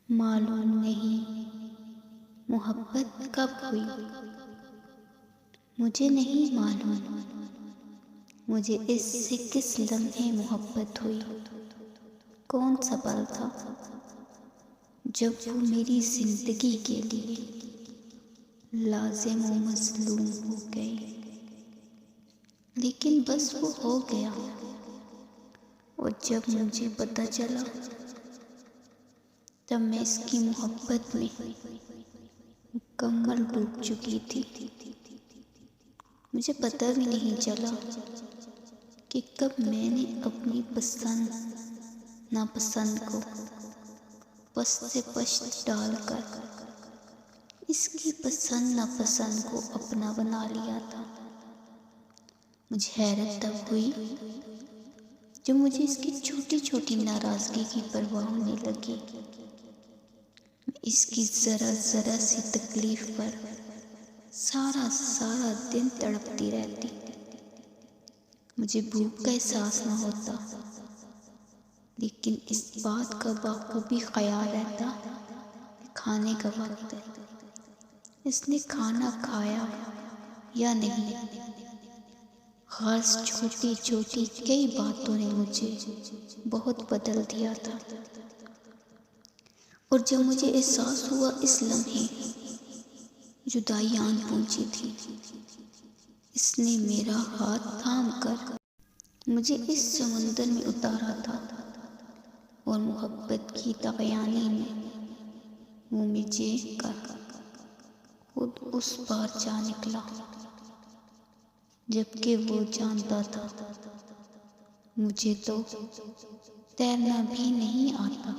मालूम नहीं मोहब्बत कब हुई, मुझे नहीं मालूम मुझे इससे किस लम्हे मोहब्बत हुई। कौन सा पल था जब वो मेरी जिंदगी के लिए लाज़िम व मज़लूम हो गई, लेकिन बस वो हो गया। और जब मुझे पता चला तब मैं इसकी मोहब्बत में मुकम्मल डूब चुकी थी। मुझे पता भी नहीं चला कि कब मैंने अपनी पसंद नापसंद को पस्त से पश्त डालकर इसकी पसंद नापसंद को अपना बना लिया था। मुझे हैरत तब हुई जब मुझे इसकी छोटी छोटी नाराज़गी की परवाह होने लगी। मैं इसकी ज़रा ज़रा सी तकलीफ़ पर सारा सारा दिन तड़पती रहती। मुझे भूख का एहसास न होता, लेकिन इस बात का बाखूबी ख्याल रहता खाने का वक्त है, इसने खाना खाया या नहीं। ख़ास छोटी छोटी कई बातों ने मुझे बहुत बदल दिया था। और जब मुझे एहसास हुआ इस लम्हे जुदाई आन पहुंची थी, इसने मेरा हाथ थाम कर मुझे इस समुंदर में उतारा था और मोहब्बत की तगयानी में वो मुझे कर खुद उस पार जा निकला, जबकि वो जानता था मुझे तो तैरना भी नहीं आता।